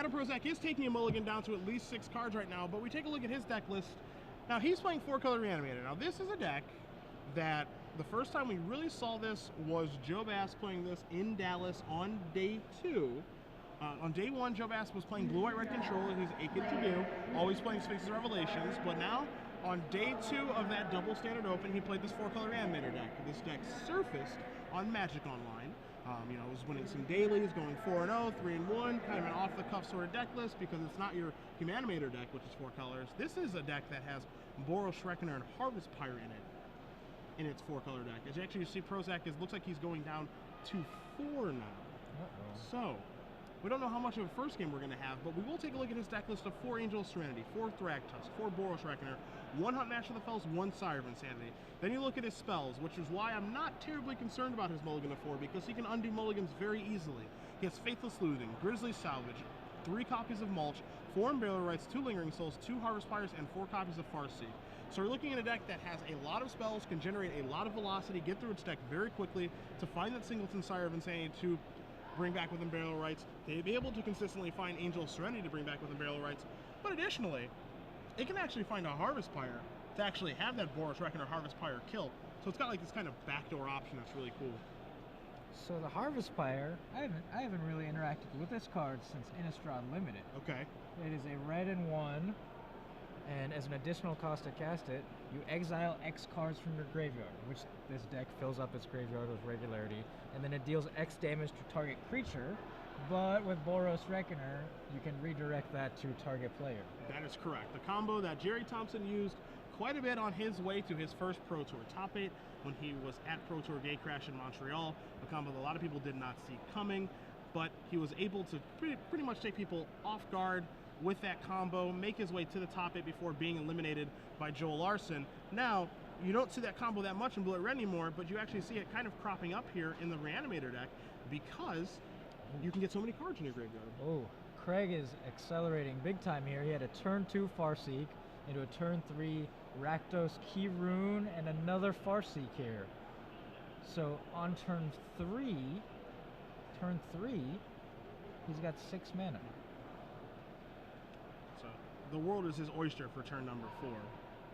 Adam Prosak is taking a mulligan down to at least 6 cards right now, but we take a look at his deck list. Now, he's playing 4-color Reanimator. Now, this is a deck that the first time we really saw this was Joe Bass playing this in Dallas on day 2. On day 1, Joe Bass was playing Blue-White-Red Control. He's Akin Tabu, always playing Sphinx's Revelations, but now, on day 2 of that double standard open, he played this 4-color Reanimator deck. This deck surfaced on Magic Online. You know, it was winning some dailies, going 4-0, 3-1, kind of an off-the-cuff sort of deck list because it's not your Humanimator deck, which is 4 colors. This is a deck that has Boros Reckoner and Harvest Pyre in it, in its 4-color deck. As you actually see, Prosak looks like he's going down to 4 now. So, we don't know how much of a first game we're going to have, but we will take a look at his deck list of 4 Angel of Serenity, 4 Thragtusk, 4 Boros Reckoner, 1 Hunt Master of the Fells, 1 Sire of Insanity. Then you look at his spells, which is why I'm not terribly concerned about his mulligan of 4, because he can undo mulligans very easily. He has Faithless Looting, Grizzly Salvage, 3 copies of Mulch, 4 Unburial Rites, 2 Lingering Souls, 2 Harvest Pyres, and 4 copies of Farseek. So we're looking at a deck that has a lot of spells, can generate a lot of velocity, get through its deck very quickly to find that Singleton Sire of Insanity to bring back with Unburial Rites. They'd be able to consistently find Angel of Serenity to bring back with Unburial Rites, but additionally, it can actually find a Harvest Pyre to actually have that Boros Reckoner Harvest Pyre kill. So it's got like this kind of backdoor option that's really cool. So the Harvest Pyre, I haven't really interacted with this card since Innistrad Limited. Okay. It is a red and 1, and as an additional cost to cast it, you exile X cards from your graveyard, which this deck fills up its graveyard with regularity, and then it deals X damage to target creature, but with Boros Reckoner, you can redirect that to target player. That is correct. The combo that Jerry Thompson used quite a bit on his way to his first Pro Tour top 8 when he was at Pro Tour Gatecrash in Montreal, a combo that a lot of people did not see coming, but he was able to pretty much take people off guard with that combo, make his way to the top 8 before being eliminated by Joel Larson. Now, you don't see that combo that much in Blue Red anymore, but you actually see it kind of cropping up here in the Reanimator deck because you can get so many cards in your graveyard. Oh, Craig is accelerating big time here. He had a turn 2 Farseek into a turn 3 Rakdos Key Rune and another Farseek here. So on turn 3, he's got 6 mana. So the world is his oyster for turn number 4.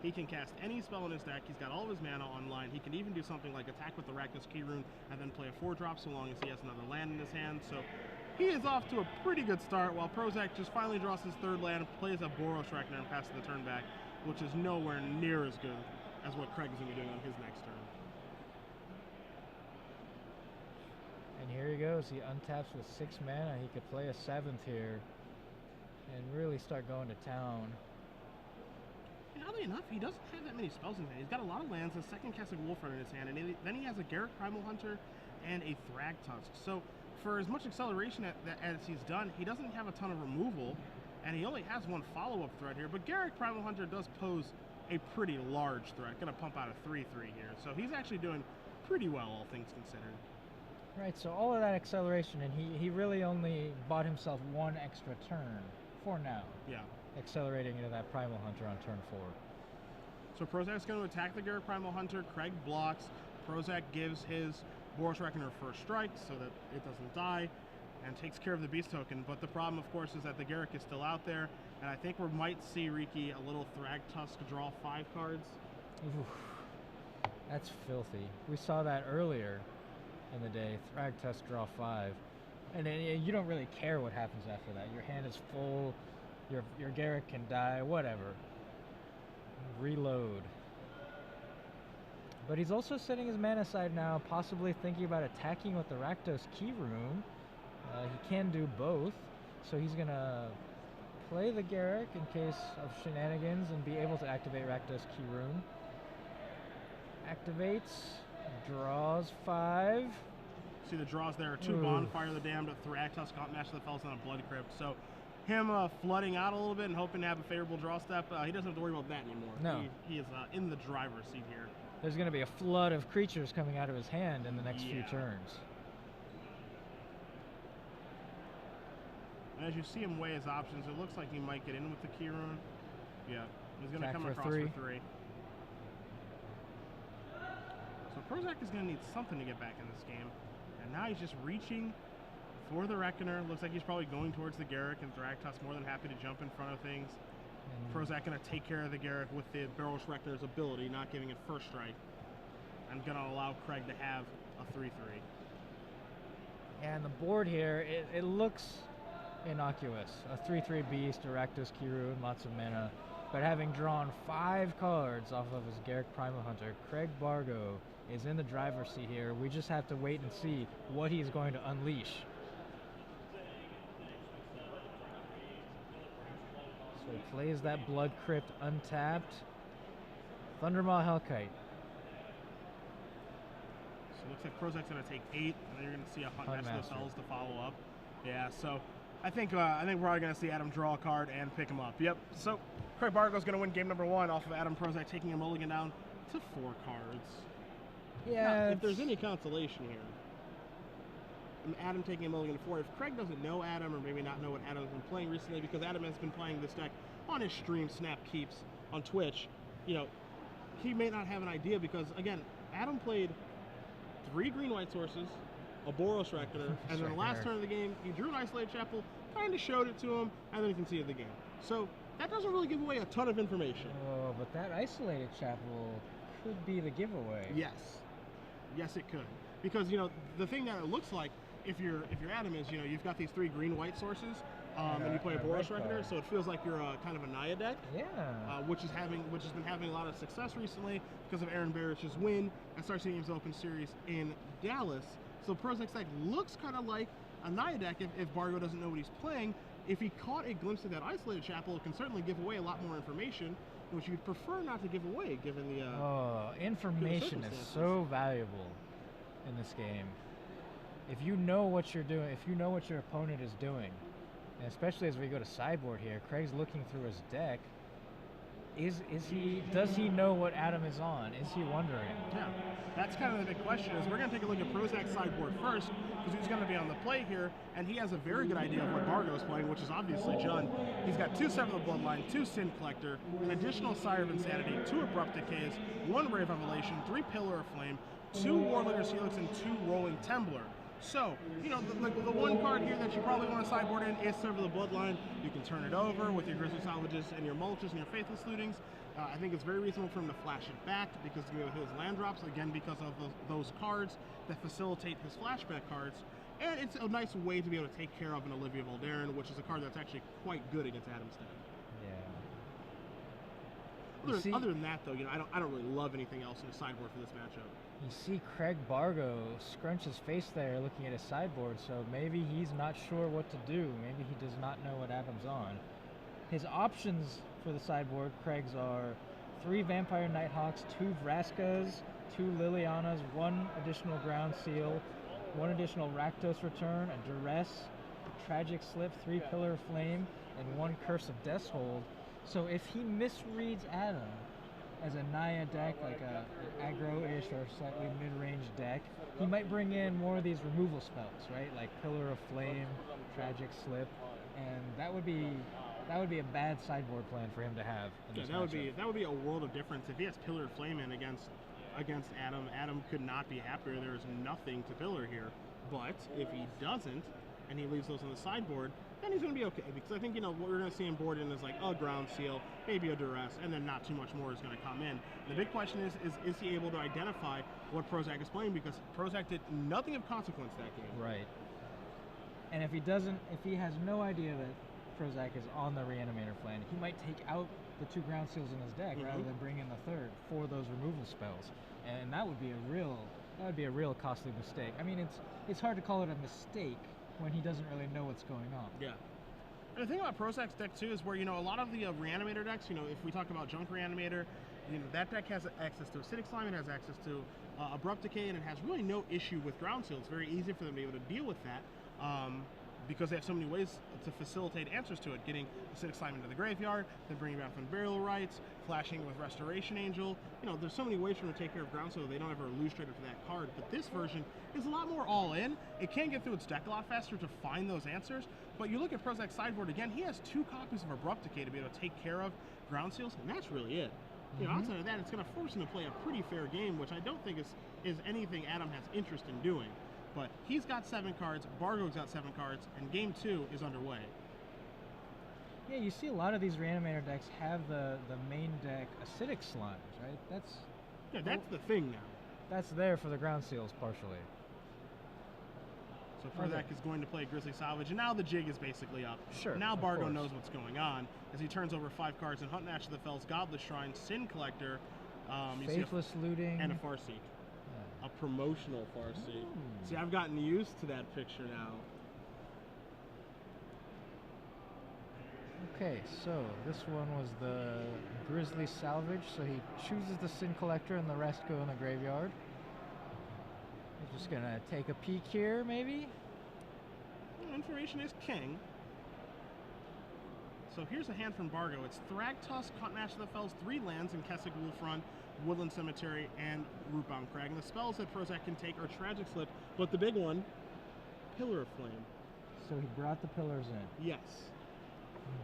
He can cast any spell in his deck. He's got all of his mana online. He can even do something like attack with the Rakdos Key Rune and then play a 4-drop so long as he has another land in his hand. So he is off to a pretty good start while Prosak just finally draws his 3rd land, plays a Boros Reckoner and passes the turn back, which is nowhere near as good as what Craig is going to be doing on his next turn. And here he goes. He untaps with 6 mana. He could play a 7th here and really start going to town. And oddly enough, he doesn't have that many spells in his hand. He's got a lot of lands, a 2nd Castle Wolfrun in his hand, and then he has a Garruk Primal Hunter and a Thragtusk. So for as much acceleration as he's done, he doesn't have a ton of removal, and he only has 1 follow-up threat here, but Garruk Primal Hunter does pose a pretty large threat. Gonna pump out a 3/3 here. So he's actually doing pretty well, all things considered. Right, so all of that acceleration, and he really only bought himself 1 extra turn for now. Yeah. Accelerating into that Primal Hunter on turn 4. So Prosak's going to attack the Garruk Primal Hunter. Craig blocks. Prosak gives his Boros Reckoner 1st strike so that it doesn't die and takes care of the beast token. But the problem, of course, is that the Garruk is still out there, and I think we might see Riki a little Thragtusk draw 5 cards. Oof, that's filthy. We saw that earlier in the day. Thragtusk draw 5. And then you don't really care what happens after that. Your hand is full, your Garruk can die, whatever. Reload. But he's also setting his mana aside now, possibly thinking about attacking with the Rakdos Key Rune. He can do both, so he's gonna play the Garruk in case of shenanigans and be able to activate Rakdos Key Rune. Activates, draws 5. See the draws there, 2 Bonfire the Damned, a Thragtusk, Master of the Fells, and a Blood Crypt. So him flooding out a little bit and hoping to have a favorable draw step, he doesn't have to worry about that anymore. No. He is in the driver's seat here. There's going to be a flood of creatures coming out of his hand in the next few turns. And as you see him weigh his options, it looks like he might get in with the Key Rune. Yeah, he's going to come across for 3. So Prosak is going to need something to get back in this game. And now he's just reaching for the Reckoner. Looks like he's probably going towards the Garrick, and Thragtusk's more than happy to jump in front of things. Prosak going to take care of the Garrick with the Barrel's Reckoner's ability, not giving it first strike. I'm going to allow Craig to have a 3-3. And the board here, it looks innocuous. A 3-3 Beast, a Rakdos Kiryu, and lots of mana. But having drawn 5 cards off of his Garrick Primal Hunter, Craig Bargo is in the driver's seat here. We just have to wait and see what he's going to unleash. So he plays that Blood Crypt untapped. Thundermaw Hellkite. So it looks like Prosak's going to take 8, and then you're going to see a Huntmaster Cells to follow up. Yeah, so I think we're probably going to see Adam draw a card and pick him up. Yep, so Craig Bargo's going to win game number 1 off of Adam Prosak taking a mulligan down to 4 cards. Yeah. Now, if there's any consolation here, and Adam taking a mulligan to 4, if Craig doesn't know Adam, or maybe not know what Adam's been playing recently, because Adam has been playing this deck on his stream, Snap Keeps, on Twitch, you know, he may not have an idea, because, again, Adam played 3 green-white sources, a Boros Reckoner, and then the last turn of the game, he drew an Isolated Chapel, kind of showed it to him, and then he conceded the game. So that doesn't really give away a ton of information. Oh, but that Isolated Chapel could be the giveaway. Yes. Yes, it could. Because, you know, the thing that it looks like, if you're Adam, is, you know, you've got these 3 green-white sources, and you play a Boros Reckoner, so it feels like you're kind of a Naya deck. Yeah. Which has been having a lot of success recently because of Aaron Barrich's win at Star City Games Open Series in Dallas. So Prosak's deck looks kind of like a Naya deck if Bargo doesn't know what he's playing. If he caught a glimpse of that Isolated Chapel, it can certainly give away a lot more information, which you'd prefer not to give away, given the information is so valuable in this game. If you know what you're doing, if you know what your opponent is doing, and especially as we go to sideboard here, Craig's looking through his deck. Does he know what Adam is on? Is he wondering? Yeah, that's kind of the big question. Is we're going to take a look at Prosak's sideboard first, because he's going to be on the play here, and he has a very good idea of what Bargo is playing, which is obviously Jund. He's got 2 Sever the Bloodline, 2 Sin Collector, an additional Sire of Insanity, 2 Abrupt Decays, 1 Brave Revelation, 3 Pillar of Flame, 2 Warlinger's Helix, and 2 Rolling Tembler. So, you know, the one card here that you probably want to sideboard in is Sever the Bloodline. You can turn it over with your Grizzly Salvages and your Mulches and your Faithless Lootings. I think it's very reasonable for him to flash it back because of his land drops, again, because of those cards that facilitate his flashback cards. And it's a nice way to be able to take care of an Olivia Voldaren, which is a card that's actually quite good against Adam's deck. Yeah. Other than that, though, you know, I don't really love anything else in the sideboard for this matchup. You see Craig Bargo scrunch his face there looking at his sideboard, so maybe he's not sure what to do. Maybe he does not know what Adam's on. His options for the sideboard, Craig's, are 3 Vampire Nighthawks, 2 Vraskas, 2 Lilianas, 1 additional Ground Seal, 1 additional Rakdos Return, a Duress, a Tragic Slip, 3 Pillar of Flame, and 1 Curse of Death's Hold. So if he misreads Adam as a Naya deck, like an aggro-ish or slightly mid-range deck, he might bring in more of these removal spells, right? Like Pillar of Flame, Tragic Slip, and that would be a bad sideboard plan for him to have. Yeah, that would be a world of difference if he has Pillar of Flame in against Adam. Adam could not be happier. There is nothing to Pillar here. But if he doesn't, and he leaves those on the sideboard, then he's going to be okay, because I think, you know, what we're going to see him board in is like a Ground Seal, maybe a Duress, and then not too much more is going to come in. The big question is he able to identify what Prosak is playing, because Prosak did nothing of consequence that game. Right. And if he has no idea that Prosak is on the Reanimator plan, he might take out the 2 Ground Seals in his deck rather than bring in the 3rd for those removal spells, and that would be a real costly mistake. I mean, it's hard to call it a mistake when he doesn't really know what's going on. Yeah. And the thing about Prosak's deck too is where, you know, a lot of the Reanimator decks, you know, if we talk about Junk Reanimator, you know, that deck has access to Acidic Slime, it has access to Abrupt Decay, and it has really no issue with Ground Seal. It's very easy for them to be able to deal with that because they have so many ways to facilitate answers to it. Getting Acidic Slime into the graveyard, then bringing back from Burial Rites, flashing with Restoration Angel. You know, there's so many ways for them to take care of Ground Seal that they don't ever lose straight up to that card. But this version is a lot more all-in. It can get through its deck a lot faster to find those answers. But you look at Prosak's sideboard again, he has 2 copies of Abrupt Decay to be able to take care of Ground Seals, and that's really it. You know, outside of that, it's going to force him to play a pretty fair game, which I don't think is anything Adam has interest in doing. But he's got 7 cards, Bargo's got 7 cards, and game 2 is underway. Yeah, you see a lot of these Reanimator decks have the main deck acidic slimes, right? That's the thing now. That's there for the ground seals partially. So Prosak is going to play Grizzly Salvage, and now the jig is basically up. Sure. Now Bargo knows what's going on as he turns over 5 cards in Hunt Ash of the Fells, Godless Shrine, Sin Collector, Faithless Looting, and a Farseek. Yeah. A promotional Farseek. See, I've gotten used to that picture now. Okay, so this one was the Grizzly Salvage, so he chooses the Sin Collector and the rest go in the graveyard. We're just gonna take a peek here, maybe? Information is king. So here's a hand from Bargo. It's Thragtusk, Hunt Ash of the Fells, 3 lands in Kessig Wolfrun, Woodland Cemetery, and Rootbound Crag. And the spells that Prosak can take are Tragic Slip, but the big one, Pillar of Flame. So he brought the pillars in. Yes.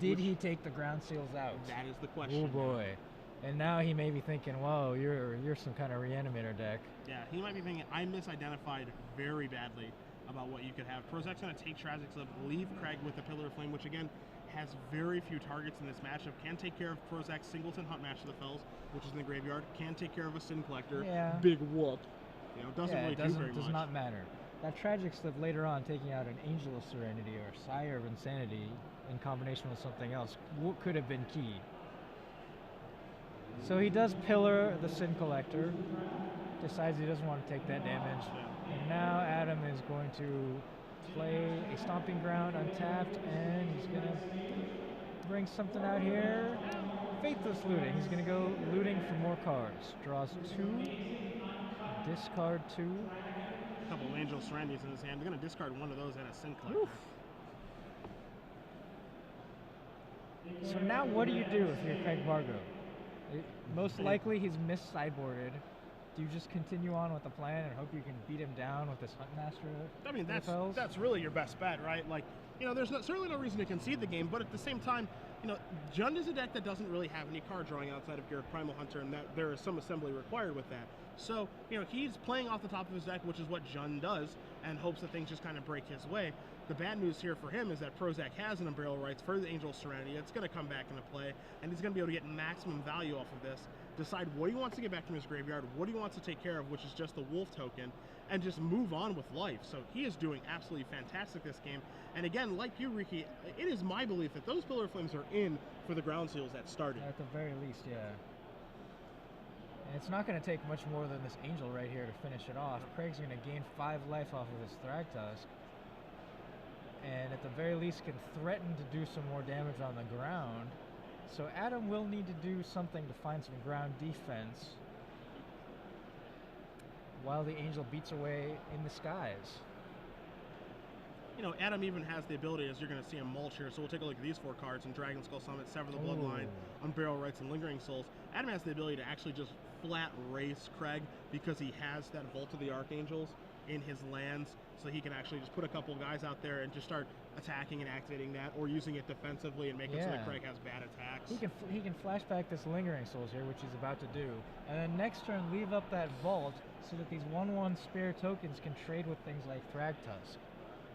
Did he take the ground seals out? That is the question. Oh boy. And now he may be thinking, whoa, you're some kind of Reanimator deck. Yeah, he might be thinking, I misidentified very badly about what you could have. Prozak's going to take Tragic Slip, leave Craig with the Pillar of Flame, which again has very few targets in this matchup. Can take care of Prozak's Singleton Hunt Ash of the Fells, which is in the graveyard. Can take care of a Sin Collector. Yeah. Big whoop. You know, doesn't really do very much. Does not matter. That Tragic Slip later on taking out an Angel of Serenity or Sire of Insanity in combination with something else could have been key. So he does Pillar the Sin Collector, decides he doesn't want to take that damage, and now Adam is going to play a Stomping Ground untapped, and he's going to bring something out here. Faithless Looting. He's going to go looting for more cards. Draws 2, discard 2. A couple of Angel Serenities in his hand. They're going to discard one of those and a Sin Collector. Oof. So now what do you do if you're Craig Bargo? Most likely he's mis-sideboarded. Do you just continue on with the plan and hope you can beat him down with this Hunt Master? I mean, that's really your best bet, right? Like, you know, there's certainly no reason to concede the game, but at the same time, you know, Jund is a deck that doesn't really have any card drawing outside of Gareth Primal Hunter, and that there is some assembly required with that. So, you know, he's playing off the top of his deck, which is what Jund does, and hopes that things just kind of break his way. The bad news here for him is that Prosak has an Umbrella Rights for the Angel of Serenity. It's going to come back into play, and he's going to be able to get maximum value off of this, decide what he wants to get back from his graveyard, what he wants to take care of, which is just the Wolf token, and just move on with life. So he is doing absolutely fantastic this game. And again, like you, Ricky, it is my belief that those Pillar of Flames are in for the ground seals that started. At the very least, yeah. And it's not going to take much more than this Angel right here to finish it off. Craig's going to gain 5 life off of his Thragtusk, and at the very least can threaten to do some more damage on the ground. So Adam will need to do something to find some ground defense while the Angel beats away in the skies. You know, Adam even has the ability, as you're going to see him mulch here, so we'll take a look at these 4 cards in Dragon Skull Summit, Sever the Bloodline, Unburial Rights, and Lingering Souls. Adam has the ability to actually just flat race Craig because he has that Vault of the Archangels in his lands, so he can actually just put a couple guys out there and just start attacking and activating that, or using it defensively and making it so that Craig has bad attacks. He can flashback this Lingering Souls here, which he's about to do, and then next turn leave up that Vault so that these 1/1 spare tokens can trade with things like Thragtusk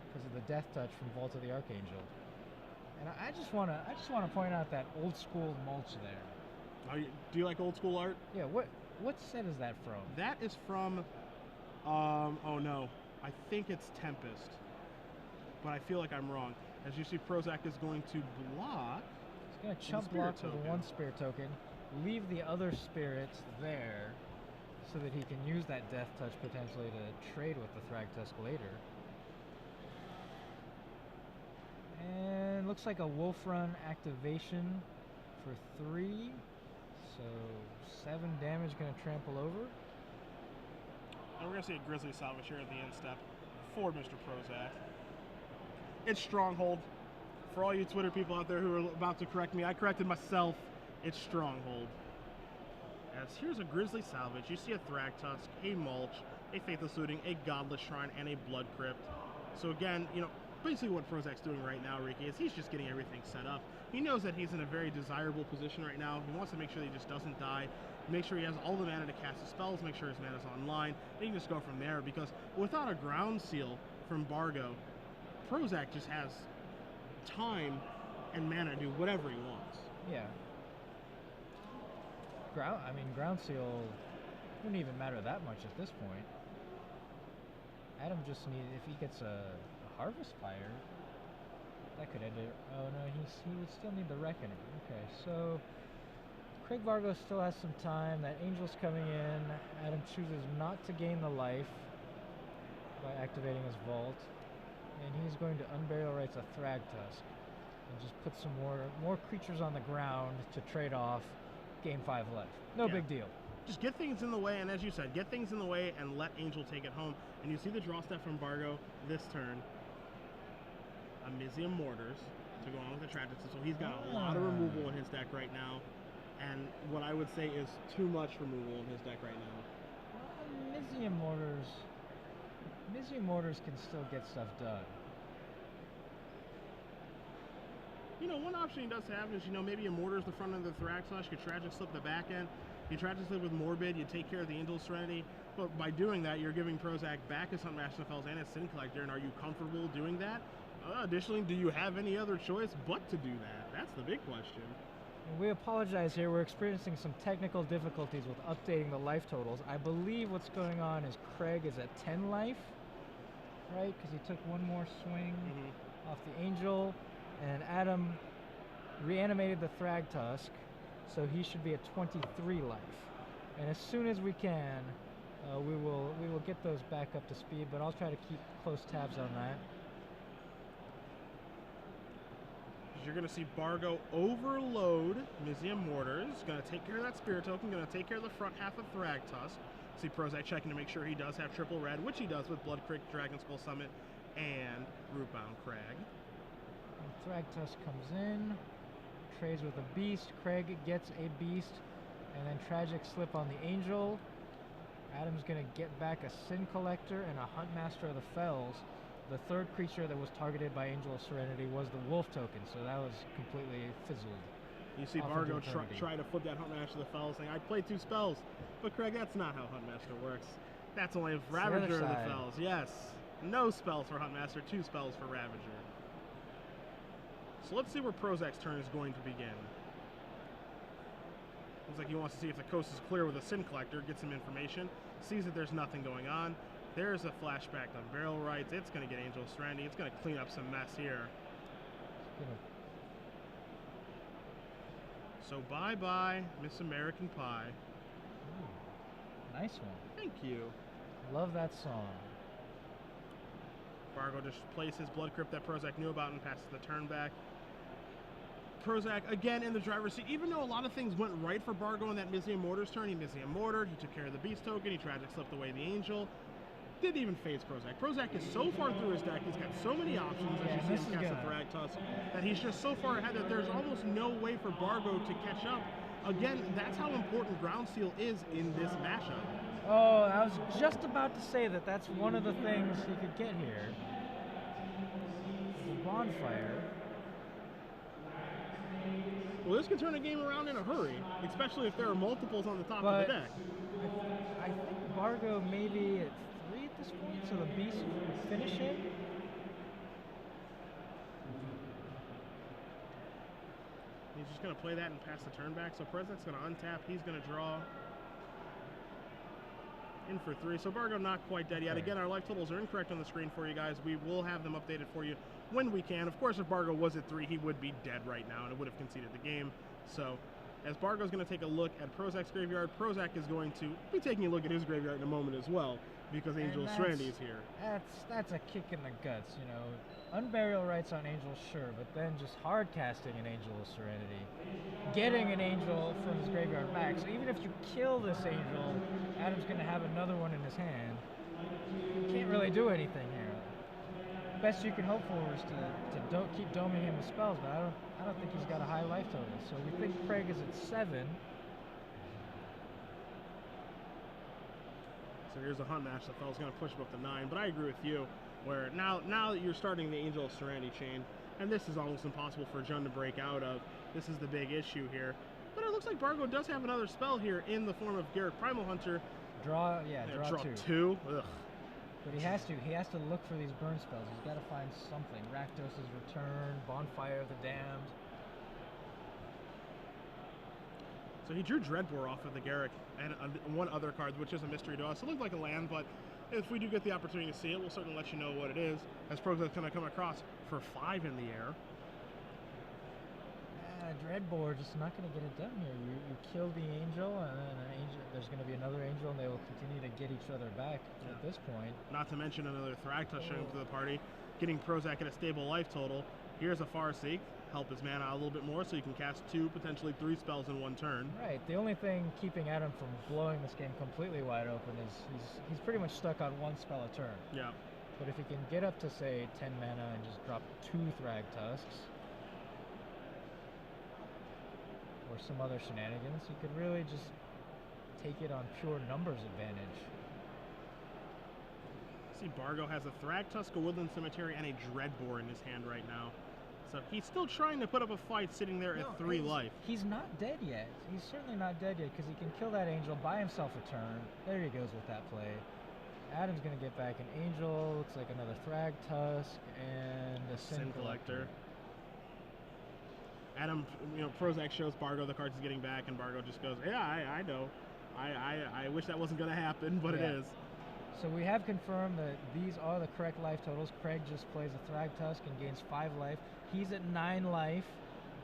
because of the Death Touch from Vault of the Archangel. And I just want to point out that old school mulch there. Do you like old school art? Yeah. What set is that from? That is from. Oh no, I think it's Tempest, but I feel like I'm wrong. As you see, Prosak is going to block. He's going to chump block with a 1 spirit token, leave the other spirits there, so that he can use that Death Touch potentially to trade with the Thragtusk later. And looks like a Wolfrun activation for 3, so 7 damage going to trample over. And we're going to see a Grizzly Salvage here at the end step for Mr. Prosak. It's Stronghold. For all you Twitter people out there who are about to correct me, I corrected myself. It's Stronghold. As here's a Grizzly Salvage. You see a Thragtusk, a Mulch, a Faithless Looting, a Godless Shrine, and a Blood Crypt. So again, you know, basically what Prozak's doing right now, Ricky, is he's just getting everything set up. He knows that he's in a very desirable position right now. He wants to make sure that he just doesn't die, make sure he has all the mana to cast his spells, make sure his mana's online, and he can just go from there, because without a ground seal from Bargo, Prosak just has time and mana to do whatever he wants. Yeah. Ground seal wouldn't even matter that much at this point. Adam just needed, if he gets a Harvest Fire, that could end it. Oh no, he would still need the Reckoning. Okay, so Craig Bargo still has some time. That Angel's coming in. Adam chooses not to gain the life by activating his Vault, and he's going to Unburial Rites a Thragtusk and just put some more creatures on the ground to trade off. Game 5 life. No big deal. Just get things in the way, and as you said, get things in the way and let Angel take it home. And you see the draw step from Bargo this turn. Amizium Mortars to go on with the Tragic, so he's got a lot of removal in his deck right now. And what I would say is too much removal in his deck right now. Amizium Mortars can still get stuff done. You know, one option he does have is, you know, maybe a Mortars the front end of the Thragtusk, you Tragic Slip the back end, you Tragic Slip with Morbid, you take care of the Angel's Serenity, but by doing that, you're giving Prosak back his Huntmaster Fells and his Sin Collector, and are you comfortable doing that? Additionally, do you have any other choice but to do that? That's the big question. We apologize here, we're experiencing some technical difficulties with updating the life totals. I believe what's going on is Craig is at 10 life, right? Because he took one more swing off the Angel. And Adam reanimated the Thragtusk, so he should be at 23 life. And as soon as we can, we will get those back up to speed, but I'll try to keep close tabs on that. You're going to see Bargo overload Amizium Mortars, going to take care of that Spirit Token, going to take care of the front half of Thragtusk. See Prosak checking to make sure he does have triple red, which he does with Blood Creek, Dragon Skull Summit, and Rootbound Crag. Thragtusk comes in, trades with a Beast. Craig gets a Beast, and then Tragic Slip on the Angel. Adam's going to get back a Sin Collector and a Huntmaster of the Fells. The third creature that was targeted by Angel of Serenity was the Wolf token, so that was completely fizzled. You see Bargo try to flip that Huntmaster of the Fells, saying, I played 2 spells. But Craig, that's not how Huntmaster works. That's only Ravager of the Fells. Yes. No spells for Huntmaster, 2 spells for Ravager. So let's see where Prozak's turn is going to begin. Looks like he wants to see if the coast is clear with a Sin Collector, get some information, sees that there's nothing going on. There's a flashback on Barrel Rights. It's going to get Angel Serenity. It's going to clean up some mess here. So bye-bye, Miss American Pie. Ooh, nice one. Thank you. Love that song. Bargo just plays his Blood Crypt that Prosak knew about and passes the turn back. Prosak, again, in the driver's seat. Even though a lot of things went right for Bargo in that Amizium Mortars turn, he Amizium Mortared, he took care of the Beast token, he Tragic Slipped away the Angel. Didn't even phase Prosak. Prosak is so far through his deck, he's got so many options, as you see him cast a Thragtusk, that he's just so far ahead that there's almost no way for Bargo to catch up. Again, that's how important Ground Seal is in this mashup. Oh, I was just about to say that that's one of the things he could get here. The Bonfire. Well, this can turn a game around in a hurry, especially if there are multiples on the top of the deck. I think Bargo may be at 3 at this point, so the Beast would finish it. He's just going to play that and pass the turn back. So Prozak's going to untap. He's going to draw in for 3. So Bargo not quite dead yet. Again, our life totals are incorrect on the screen for you guys. We will have them updated for you when we can. Of course, if Bargo was at 3, he would be dead right now and it would have conceded the game. So as Bargo's going to take a look at Prozak's graveyard, Prosak is going to be taking a look at his graveyard in a moment as well, because Angel Serenity is here. That's a kick in the guts, you know. Unburial Rights on Angel, sure, but then just hard casting an Angel of Serenity. Getting an Angel from his graveyard back. So even if you kill this Angel, Adam's going to have another one in his hand. You can't really do anything here. Best you can hope for is to keep doming him with spells, but I don't think he's got a high life total. So we think Craig is at 7. So here's a Huntmaster. The fellow's going to push him up to 9, but I agree with you. where now that you're starting the Angel of Serenity chain, and this is almost impossible for Jund to break out of. This is the big issue here. But it looks like Bargo does have another spell here in the form of Garruk Primal Hunter. Draw two. Ugh. But he has to look for these burn spells. He's got to find something. Rakdos' Return, Bonfire of the Damned. So he drew Dreadbore off of the Garruk and one other card, which is a mystery to us. It looked like a land, but if we do get the opportunity to see it, we'll certainly let you know what it is, as Prosak's going to come across for 5 in the air. Dreadbore just not going to get it done here. You kill the Angel, and then there's going to be another Angel, and they will continue to get each other back at this point. Not to mention another Thragtusk showing up to the party, getting Prosak at a stable life total. Here's a Farseek, help his mana out a little bit more, so you can cast 2, potentially 3 spells in 1 turn. Right. The only thing keeping Adam from blowing this game completely wide open is he's pretty much stuck on 1 spell a turn. Yeah. But if he can get up to, say, 10 mana and just drop 2 Thragtusks, or some other shenanigans, you could really just take it on pure numbers advantage. See, Bargo has a Thragtusk, a Woodland Cemetery, and a Dreadbore in his hand right now. So he's still trying to put up a fight sitting there at 3 life. He's not dead yet. He's certainly not dead yet, because he can kill that Angel, buy himself a turn. There he goes with that play. Adam's going to get back an Angel, looks like another Thragtusk, and a Sin Collector. Adam, Prosak shows Bargo the cards he's getting back, and Bargo just goes, yeah, I know. I wish that wasn't going to happen, but it is. So we have confirmed that these are the correct life totals. Craig just plays a Thragtusk and gains 5 life. He's at 9 life.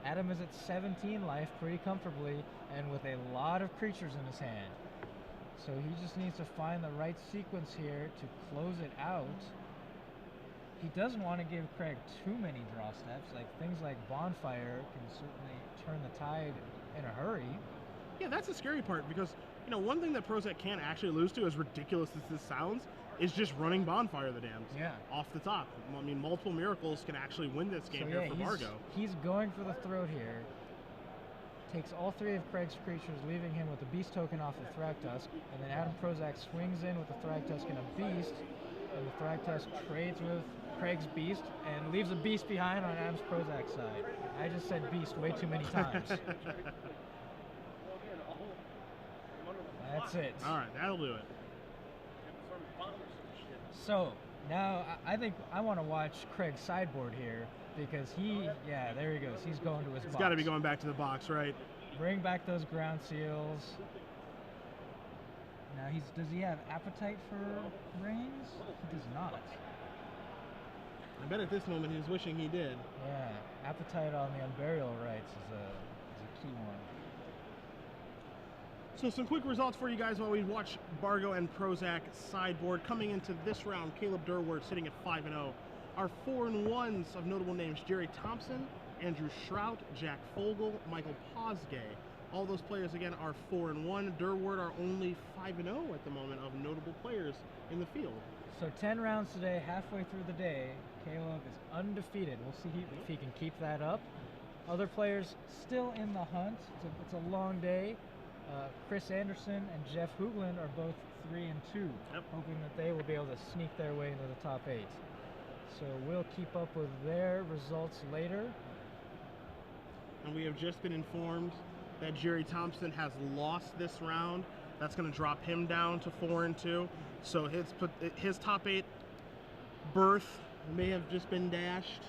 Adam is at 17 life pretty comfortably, and with a lot of creatures in his hand. So he just needs to find the right sequence here to close it out. He doesn't want to give Craig too many draw steps. Like things like Bonfire can certainly turn the tide in a hurry. Yeah, that's the scary part, because one thing that Prosak can't actually lose to, as ridiculous as this sounds, is just running Bonfire the Damned off the top. I mean, multiple miracles can actually win this game here for Bargo. He's going for the throat here. Takes all 3 of Craig's creatures, leaving him with a beast token off the Thragtusk, and then Adam Prosak swings in with the Thragtusk and a beast, and the Thragtusk trades with Craig's beast and leaves a beast behind on Adam's Prosak side. I just said beast way too many times. That's it. All right, that'll do it. So now I think I want to watch Craig's sideboard here, because there he goes. He's going to his box. He's got to be going back to the box, right? Bring back those ground seals. Now does he have appetite for Reigns? He does not. I bet at this moment he was wishing he did. Yeah, appetite on the Unburial Rights is a key one. So some quick results for you guys while we watch Bargo and Prosak sideboard. Coming into this round, Caleb Durward sitting at 5-0. Our 4-1s of notable names: Jerry Thompson, Andrew Shrout, Jack Fogel, Michael Posgay. All those players, again, are 4-1. Durward are only 5-0 at the moment of notable players in the field. So 10 rounds today, halfway through the day. Caleb is undefeated. We'll see if he can keep that up. Other players still in the hunt. It's a long day. Chris Anderson and Jeff Hoogland are both 3-2, hoping that they will be able to sneak their way into the top 8. So we'll keep up with their results later. And we have just been informed that Jerry Thompson has lost this round. That's going to drop him down to 4-2. So his top 8 berth may have just been dashed.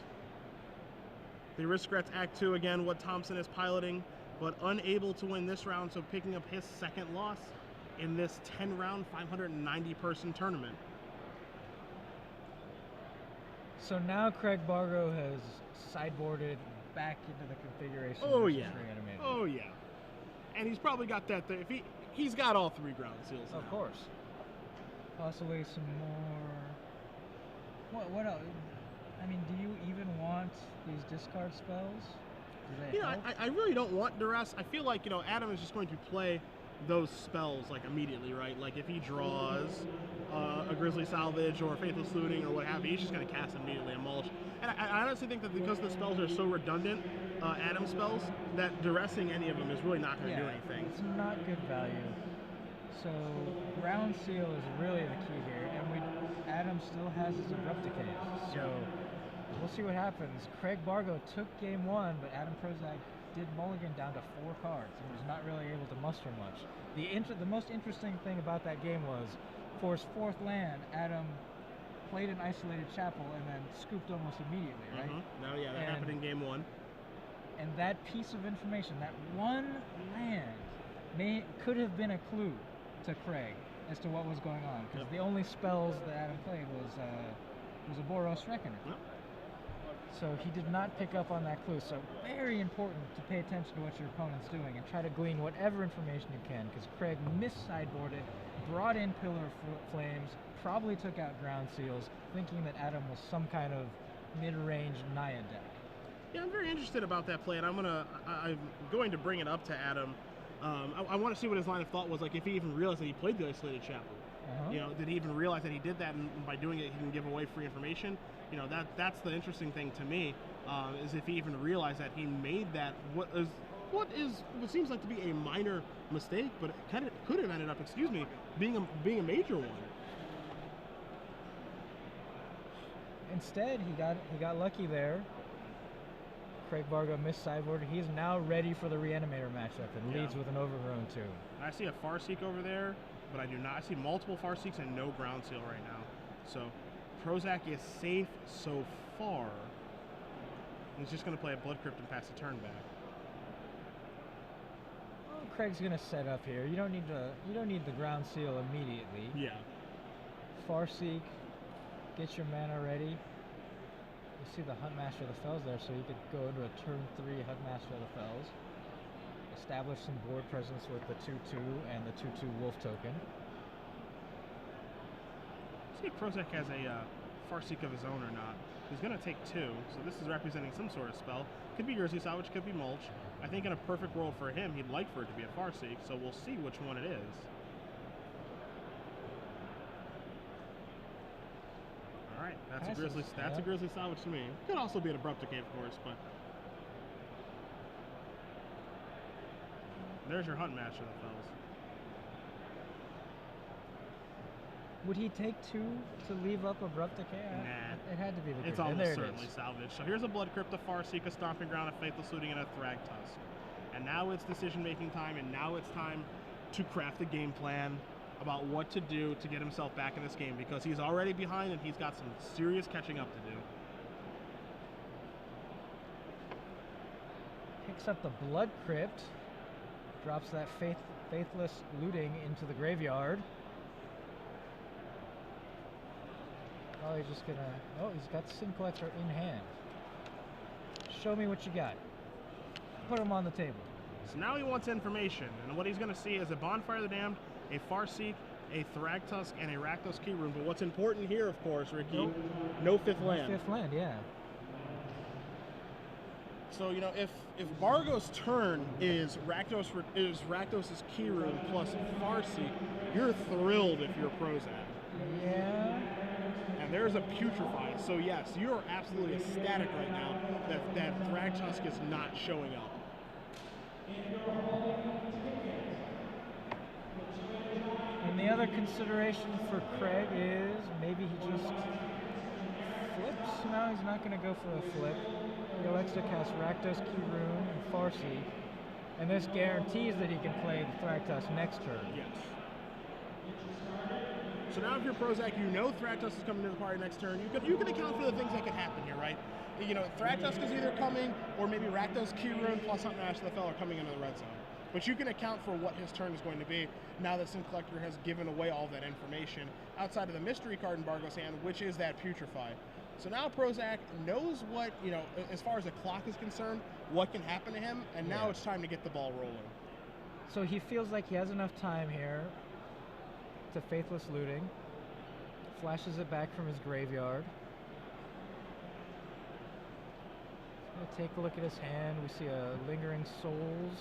The Aristocrats Act 2 again, what Thompson is piloting, but unable to win this round, so picking up his 2nd loss in this 10-round, 590-person tournament. So now Craig Bargo has sideboarded back into the configuration. Oh yeah. And he's probably got that there. If he's got all 3 ground seals now. Of course. Possibly some more. What else? I mean, do you even want these discard spells? I really don't want Duress. I feel like, Adam is just going to play those spells like immediately, right? Like if he draws a Grizzly Salvage or Faithless Looting or what have you, he's just going to cast immediately a Mulch. And I honestly think that because the spells are so redundant, Adam spells, that Duressing any of them is really not going to do anything. It's not good value. So ground seal is really the key here, and Adam still has his Abrupt Decay. So we'll see what happens. Craig Bargo took game 1, but Adam Prosak did mulligan down to 4 cards and was not really able to muster much. The most interesting thing about that game was, for his 4th land, Adam played an Isolated Chapel and then scooped almost immediately, right? No, yeah, that happened in game 1. And that piece of information, that one land, could have been a clue to Craig as to what was going on, because the only spells that Adam played was a Boros Reckoner. Yep. So he did not pick up on that clue. So very important to pay attention to what your opponent's doing and try to glean whatever information you can, because Craig mis-sideboarded, brought in Pillar of Flames, probably took out Ground Seals, thinking that Adam was some kind of mid-range Naya deck. Yeah, I'm very interested about that play, and I'm going to bring it up to Adam. I want to see what his line of thought was, like if he even realized that he played the Isolated Chapel. You know, did he even realize that he did that, and by doing it he can give away free information? You know, that's the interesting thing to me, is if he even realized that he made that what seems like to be a minor mistake, but it kind of could have ended up, being a major one. Instead, he got lucky there. Craig Bargo missed sideboard. He's now ready for the Reanimator matchup and leads with an Overgrown 2. I see a Farseek over there, but I do not. I see multiple Farseeks and no Ground Seal right now. So Prosak is safe so far. He's just going to play a Blood Crypt and pass the turn back. Well, Craig's going to set up here. You don't need the Ground Seal immediately. Yeah. Farseek, get your mana ready. You see the Huntmaster of the Fells there, so you could go into a turn 3 Huntmaster of the Fells. Establish some board presence with the 2/2 and the 2/2 Wolf token. See if Prosak has a Farseek of his own or not. He's going to take 2, so this is representing some sort of spell. Could be Jersey Salvage, could be Mulch. I think in a perfect world for him, he'd like for it to be a Farseek, so we'll see which one it is. Alright, that's a Grizzly Salvage to me. Could also be an Abrupt Decay, of course, but... There's your Huntmaster of the Fells. Would he take 2 to leave up Abrupt Decay? Nah. It had to be the It's almost certainly salvage. So here's a Blood Crypt, a Farseek, a Stomping Ground, a Faithless Looting, and a Thragtusk. And now it's decision-making time, and now it's time to craft a game plan about what to do to get himself back in this game, because he's already behind and he's got some serious catching up to do. Picks up the Blood Crypt, drops that Faithless Looting into the graveyard. Oh, he's just gonna... Oh, he's got Sin Collector in hand. Show me what you got. Put him on the table. So now he wants information, and what he's going to see is a Bonfire of the Damned, a Farseek, a Thragtusk, and a Rakdos Keyrune. But what's important here, of course, Ricky, no 5th land. No 5th land, yeah. So, you know, if Bargo's turn is Rakdos' Keyrune plus Farseek, you're thrilled if you're Prosak. Yeah. And there's a Putrefy. So yes, you're absolutely ecstatic right now that Thragtusk is not showing up. And the other consideration for Craig is maybe he just flips. No, he's not going to go for a flip. He elects to cast Rakdos, Keyrune, and Farseek. And this guarantees that he can play the Thragtusk next turn. Yes. So now if you're Prosak, you know Thragtusk is coming to the party next turn. You can account for the things that could happen here, right? You know, Thragtusk is either coming, or maybe Rakdos, Keyrune, plus Huntmaster of the Fell are coming into the red zone. But you can account for what his turn is going to be now that Sin Collector has given away all that information outside of the mystery card in Bargo's hand, which is that Putrefy. So now Prosak knows what, you know, as far as the clock is concerned, what can happen to him, and now it's time to get the ball rolling. So he feels like he has enough time here to Faithless Looting, flashes it back from his graveyard. We'll take a look at his hand. We see a Lingering Souls,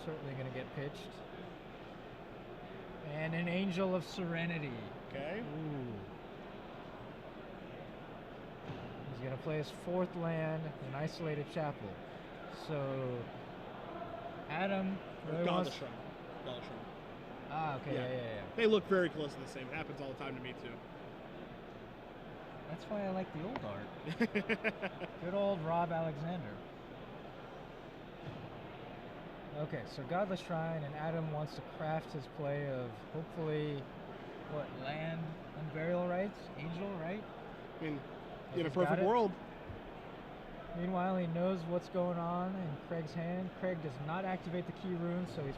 certainly going to get pitched. And an Angel of Serenity. Okay. Ooh. He's going to play his 4th land, an Isolated Chapel. So, Adam really wants... Shrine. Ah, okay, yeah. They look very close to the same. It happens all the time to me, too. That's why I like the old art. Good old Rob Alexander. Okay, so Godless Shrine, and Adam wants to craft his play of hopefully, what, land and burial rights? Angel, right? I mean, in a perfect world. Meanwhile, he knows what's going on in Craig's hand. Craig does not activate the key rune, so he's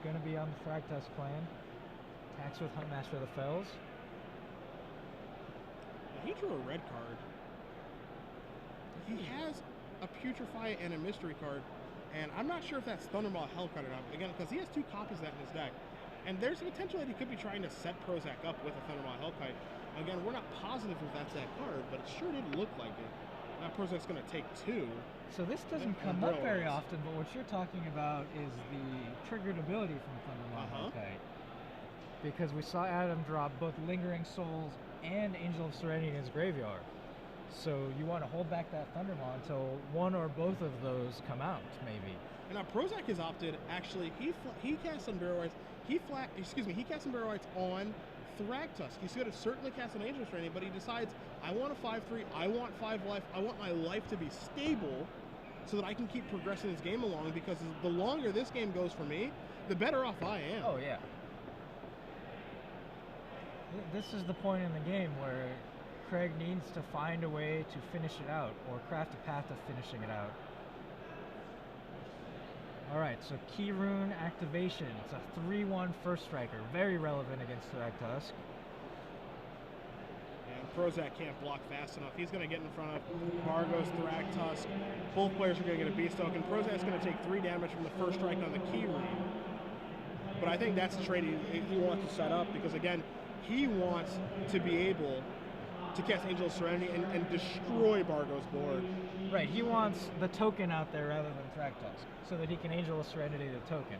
going to be on the Thragtusk plan. Attacks with Huntmaster of the Fells. He drew a red card. He has a Putrefy and a mystery card, and I'm not sure if that's Thundermaw Hell card or not. Again, because he has 2 copies of that in his deck. And there's a potential that he could be trying to set Prosak up with a Thundermaw Hell card. Again, we're not positive if that's that card, but it sure didn't look like it. Now Prosak's going to take 2. So this doesn't come up very often, but what you're talking about is the triggered ability from Thundermaw Hell card. Because we saw Adam drop both Lingering Souls and Angel of Serenity in his graveyard. So you want to hold back that Thundermaw until one or both of those come out, maybe. And now Prosak has opted, actually, he casts on Barrow Rights, he casts on Barrow Rights on Thragtusk. He's going to certainly cast an Angel of Serenity, but he decides, I want a 5/3, I want 5 life, I want my life to be stable so that I can keep progressing this game along, because the longer this game goes for me, the better off I am. Oh, yeah. This is the point in the game where Craig needs to find a way to finish it out, or craft a path of finishing it out. Alright, so Key Rune activation. It's a 3/1 first striker. Very relevant against Thragtusk. And Prosak can't block fast enough. He's going to get in front of Bargo's Thragtusk. Both players are going to get a Beast Token. Prosak's going to take 3 damage from the first strike on the Key Rune. But I think that's the trade he wants to set up, because again, he wants to be able to cast Angel of Serenity and destroy Bargo's board. Right, he wants the token out there rather than Thragtusk, so that he can Angel of Serenity the token.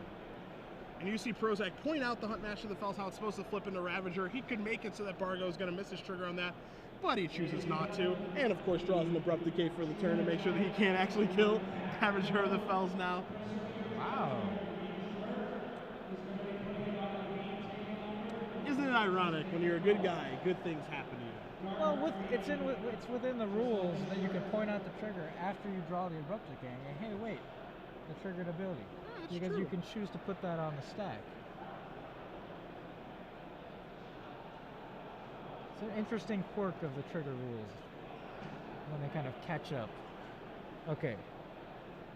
And you see Prosak point out the Huntmaster of the Fells, how it's supposed to flip into Ravager. He could make it so that Bargo is going to miss his trigger on that, but he chooses not to. And of course draws an Abrupt Decay for the turn to make sure that he can't actually kill Ravager of the Fells now. Wow. Isn't it ironic, when you're a good guy, good things happen to you? Well, it's within the rules that you can point out the trigger after you draw the Abrupt Decay and hey, wait, the triggered ability. Yeah, because you can choose to put that on the stack. It's an interesting quirk of the trigger rules when they kind of catch up. Okay.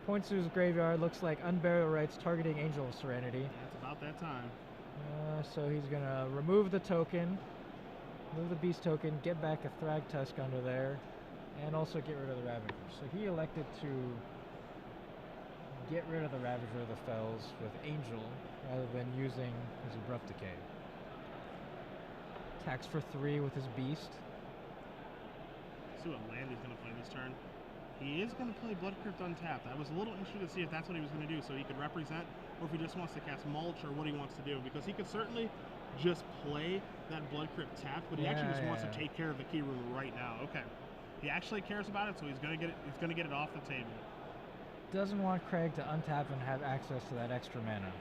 Points to his graveyard, looks like Unburial Rights targeting Angel of Serenity. That's about that time. So he's going to remove the token, move the Beast token, get back a Thragtusk under there, and also get rid of the Ravager. So he elected to get rid of the Ravager of the Fells with Angel rather than using his Abrupt Decay. Attacks for 3 with his Beast. See what land he's going to play this turn. He is going to play Blood Crypt untapped. I was a little interested to see if that's what he was going to do, so he could represent, or if he just wants to cast Mulch, or what he wants to do, because he could certainly just play that Blood Crypt tapped, but he actually just wants to take care of the Key Rune right now. Okay, he actually cares about it, so he's going to get it. He's going to get it off the table. Doesn't want Craig to untap and have access to that extra mana.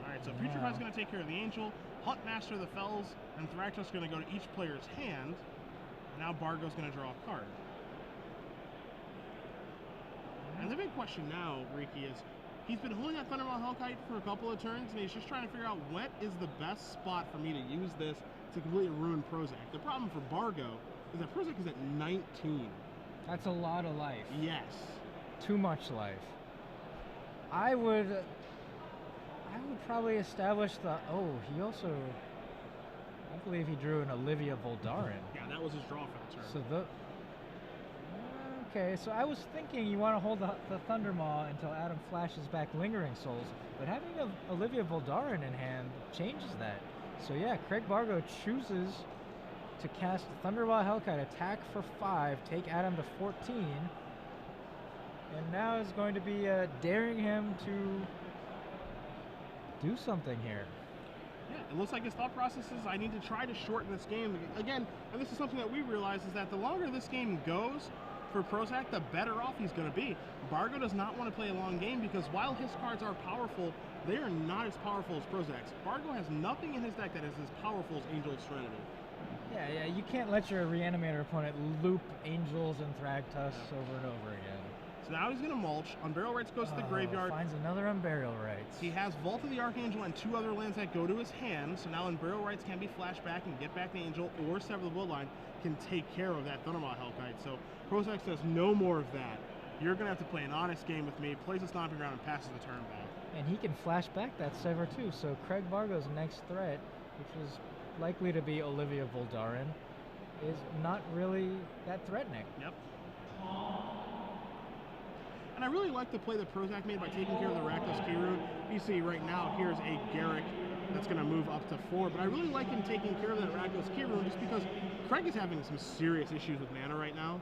All right, so Putrefy's going to take care of the Angel. Huntmaster of the Fells and Thragtusk going to go to each player's hand. Now Bargo's going to draw a card. And the big question now, Riki, is he's been holding that Thundermaw Hellkite for a couple of turns, and he's just trying to figure out what is the best spot for me to use this to completely ruin Prosak. The problem for Bargo is that Prosak is at 19. That's a lot of life. Yes. Too much life. I would probably establish the... Oh, he also... I believe he drew an Olivia Voldaren. Yeah, that was his draw for the turn. So the... Okay, so I was thinking you want to hold the Thundermaw until Adam flashes back Lingering Souls, but having Olivia Voldaren in hand changes that. So yeah, Craig Bargo chooses to cast Thundermaw Hellkite, attack for 5, take Adam to 14, and now is going to be daring him to do something here. Yeah, it looks like his thought process is, I need to try to shorten this game. Again, and this is something that we realize, is that the longer this game goes for Prosak, the better off he's going to be. Bargo does not want to play a long game, because while his cards are powerful, they are not as powerful as Prosak's. Bargo has nothing in his deck that is as powerful as Angel of Serenity. Yeah, you can't let your Reanimator opponent loop Angels and Thragtusk over and over again. So now he's going to mulch. Unburial Rites goes to the graveyard. Finds another Unburial Rites. He has Vault of the Archangel and 2 other lands that go to his hand, so now Unburial Rites can be flashed back and get back the Angel, or Sever the Bloodline can take care of that Thundermaw Hellkite. So Prosak says, no more of that. You're going to have to play an honest game with me, plays a Stomping Ground, and passes the turn back. And he can flash back that Sever too, so Craig Bargo's next threat, which is likely to be Olivia Voldaren, is not really that threatening. Yep. And I really like the play that Prosak made by taking care of the Rakdos Keyroot. You see right now, here's a Garruk that's going to move up to 4, but I really like him taking care of that Rakdos Keyroot just because Craig is having some serious issues with mana right now.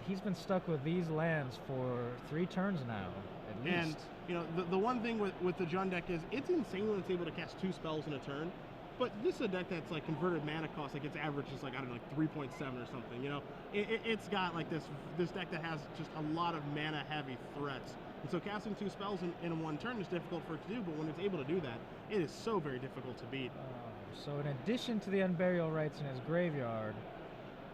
He's been stuck with these lands for 3 turns now, at least. And, you know, the one thing with the Jund deck is it's insane when it's able to cast 2 spells in a turn. But this is a deck that's like converted mana cost, like its average is like, I don't know, like 3.7 or something, you know? It's got like this deck that has just a lot of mana heavy threats. And so casting 2 spells in 1 turn is difficult for it to do, but when it's able to do that, it is so very difficult to beat. So in addition to the Unburial Rites in his graveyard,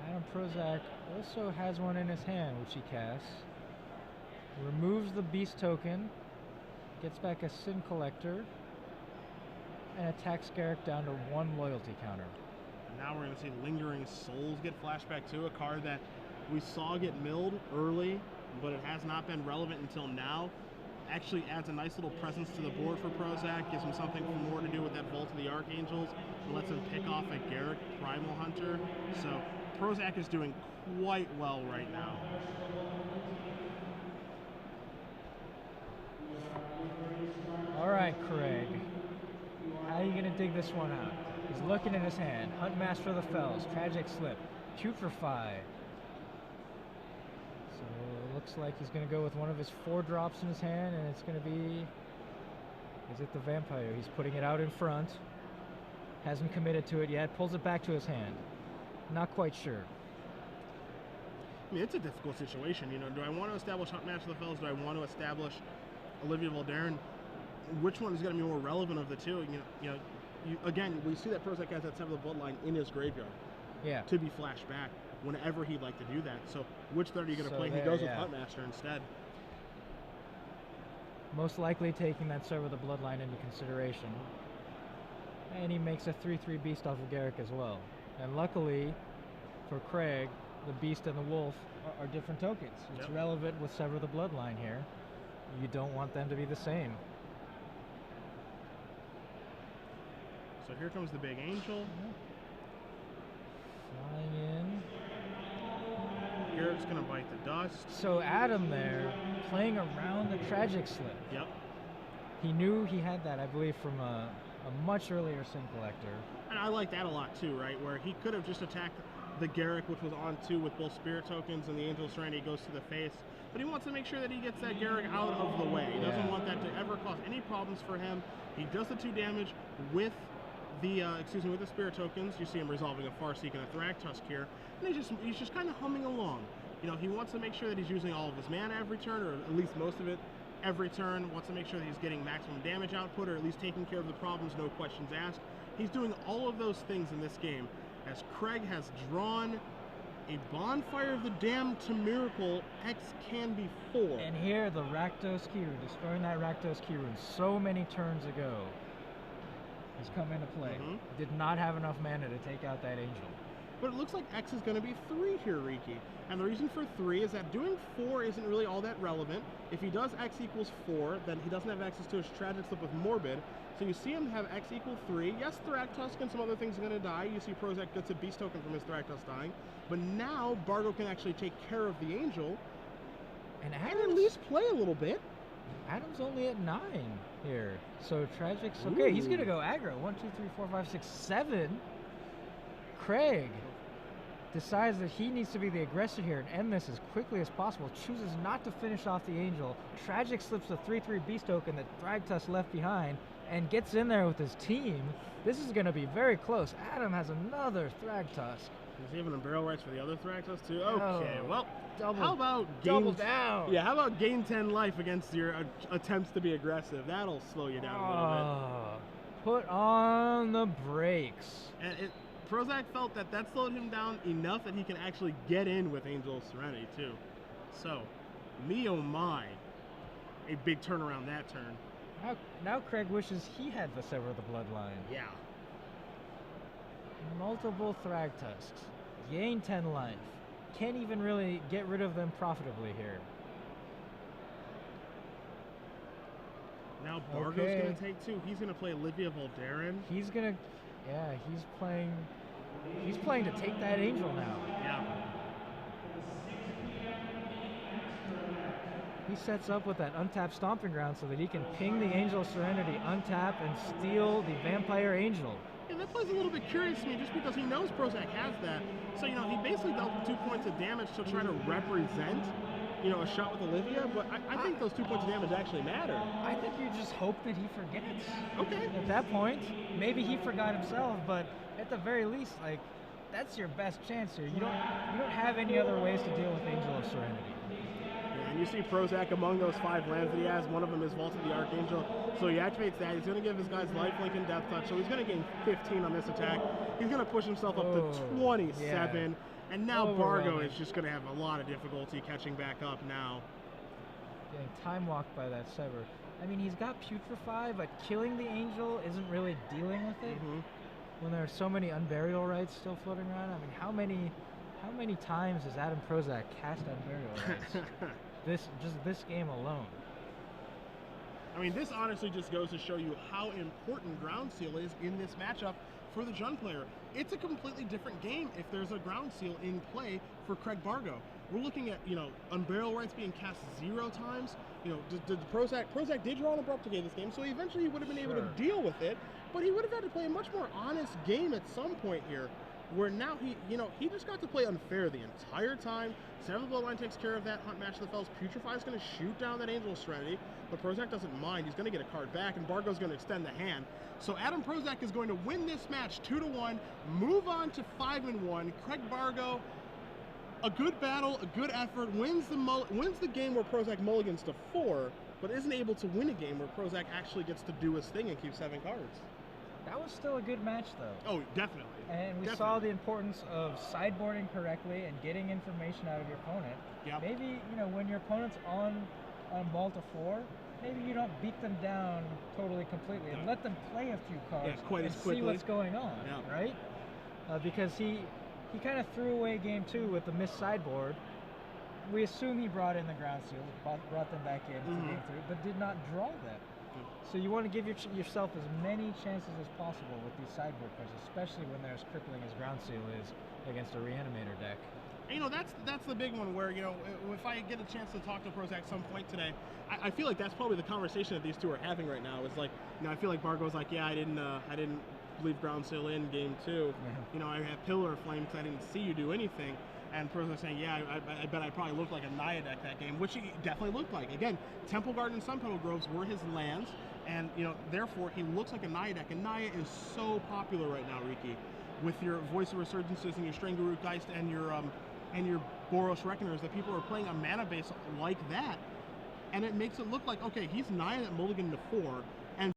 Adam Prosak also has one in his hand, which he casts. Removes the Beast token, gets back a Sin Collector, and attacks Garruk down to 1 loyalty counter. And now we're going to see Lingering Souls get flashback to a card that we saw get milled early, but it has not been relevant until now. Actually adds a nice little presence to the board for Prosak, gives him something more to do with that Vault of the Archangels, and lets him pick off a Garruk Primal Hunter. So Prosak is doing quite well right now. All right, Craig. How are you going to dig this one out? He's looking at his hand. Huntmaster of the Fells, Tragic Slip, Putrefy. So it looks like he's going to go with one of his 4 drops in his hand, and it's going to be... Is it the Vampire? He's putting it out in front. Hasn't committed to it yet. Pulls it back to his hand. Not quite sure. I mean, it's a difficult situation. You know, do I want to establish Huntmaster of the Fells? Do I want to establish Olivia Voldaren? Which one is going to be more relevant of the two? Again, we see that Prosak has that Sever the Bloodline in his graveyard. Yeah. To be flashed back whenever he'd like to do that. So which threat are you going to play? He goes with Huntmaster instead. Most likely taking that Sever the Bloodline into consideration. And he makes a 3/3 Beast off of Garruk as well. And luckily for Craig, the Beast and the Wolf are different tokens. It's relevant with Sever the Bloodline here. You don't want them to be the same. So here comes the big Angel. Flying in. Garruk's going to bite the dust. So Adam there, playing around the Tragic Slip. Yep. He knew he had that, I believe, from a much earlier Sin Collector. And I like that a lot too, right? Where he could have just attacked the Garruk, which was on 2 with both Spirit tokens, and the Angel Serenity goes to the face. But he wants to make sure that he gets that Garruk out of the way. He doesn't want that to ever cause any problems for him. He does the 2 damage with the with the Spirit tokens. You see him resolving a Farseek and a Thragtusk here, and he's just kind of humming along. You know, he wants to make sure that he's using all of his mana every turn, or at least most of it every turn. Wants to make sure that he's getting maximum damage output, or at least taking care of the problems, no questions asked. He's doing all of those things in this game, as Craig has drawn a Bonfire of the Damned to Miracle X Candy 4. And here the Rakdos Keyroot, destroying that Rakdos Keyroot so many turns ago, has come into play. Did not have enough mana to take out that Angel. But it looks like X is going to be 3 here, Riki. And the reason for 3 is that doing 4 isn't really all that relevant. If he does X equals 4, then he doesn't have access to his Tragic Slip with Morbid. So you see him have X equal 3. Yes, Thragtusk and some other things are going to die. You see Prosak gets a Beast token from his Thragtusk dying. But now Bargo can actually take care of the Angel and at least play a little bit. Adam's only at 9 here. So Tragic's okay. He's going to go aggro. 1, 2, 3, 4, 5, 6, 7. Craig decides that he needs to be the aggressor here and end this as quickly as possible. Chooses not to finish off the Angel. Tragic slips the 3/3 Beast token that Thragtusk left behind and gets in there with his team. This is going to be very close. Adam has another Thragtusk. Does he have an Unburial Rites for the other Thragtusk too? Okay, well, how about double down? Yeah, how about gain 10 life against your attempts to be aggressive? That'll slow you down a little bit. Put on the brakes. And Prosak felt that slowed him down enough that he can actually get in with Angel of Serenity too. So, me oh my, a big turnaround that turn. Now Craig wishes he had the Sever the Bloodline. Yeah. Multiple Thrag Tusks. Gain 10 life. Can't even really get rid of them profitably here. Now Bargo's going to take 2. He's going to play Olivia Voldaren. He's going to... Yeah, he's playing to take that Angel now. Yeah. He sets up with that untapped Stomping Ground so that he can ping the Angel of Serenity, untap, and steal the Vampire Angel. Yeah, that plays a little bit curious to me just because he knows Prosak has that. So, he basically dealt 2 points of damage to try to represent, a shot with Olivia, but I think those 2 points of damage actually matter. I think you just hope that he forgets. Okay. At that point, maybe he forgot himself, but at the very least, that's your best chance here. You don't have any other ways to deal with Angel of Serenity. And you see Prosak among those 5 lands that he has, one of them is Vault of the Archangel. So he activates that. He's going to give his guys lifelink and death touch. So he's going to gain 15 on this attack. He's going to push himself up to 27. Yeah. And now Bargo is just going to have a lot of difficulty catching back up now. Getting time walked by that Sever. I mean, he's got Putrefy, but killing the Angel isn't really dealing with it. When there are so many Unburial Rites still floating around. I mean, how many times has Adam Prosak cast Unburial Rites? this game alone. I mean, this honestly just goes to show you how important Ground Seal is in this matchup for the Jund player. It's a completely different game if there's a Ground Seal in play for Craig Bargo. We're looking at, Unburial Rites being cast 0 times. Did Prosak did draw an Abrupt Decay this game, so eventually he would have been able to deal with it, but he would have had to play a much more honest game at some point here, where now he just got to play unfair the entire time. Sever the Bloodline takes care of that. Hunt Match of the Fells. Putrefy is going to shoot down that Angel of Serenity, but Prosak doesn't mind. He's going to get a card back, and Bargo's going to extend the hand. So Adam Prosak is going to win this match 2-1, move on to 5-1. Craig Bargo, a good battle, a good effort, wins the game where Prosak mulligans to 4, but isn't able to win a game where Prosak actually gets to do his thing and keep 7 cards. That was still a good match, though. Oh, definitely. And we saw the importance of sideboarding correctly and getting information out of your opponent. Yep. Maybe, when your opponent's on Ball to 4, maybe you don't beat them down totally completely and let them play a few cards and see what's going on, right? Because he kind of threw away game 2 with the missed sideboard. We assume he brought in the Ground Seal, brought them back in for game 3, but did not draw them. So you want to give yourself as many chances as possible with these sideboard cards, especially when they're as crippling as Ground Seal is against a Reanimator deck. And, that's the big one where, if I get a chance to talk to Prosak at some point today, I feel like that's probably the conversation that these two are having right now. Is like, I feel like Bargo's like, yeah, I didn't leave Ground Seal in game 2. I have Pillar of Flame because I didn't see you do anything. And Prosak's saying, yeah, I bet I probably looked like a Naya deck that game, which he definitely looked like. Again, Temple Garden and Sun Petal Groves were his lands, and therefore he looks like a Naya deck. And Naya is so popular right now, Riki, with your Voice of Resurgences and your Strangleroot Geist and your Boros Reckoners, that people are playing a mana base like that. And it makes it look like, okay, he's Naya that mulligan to 4,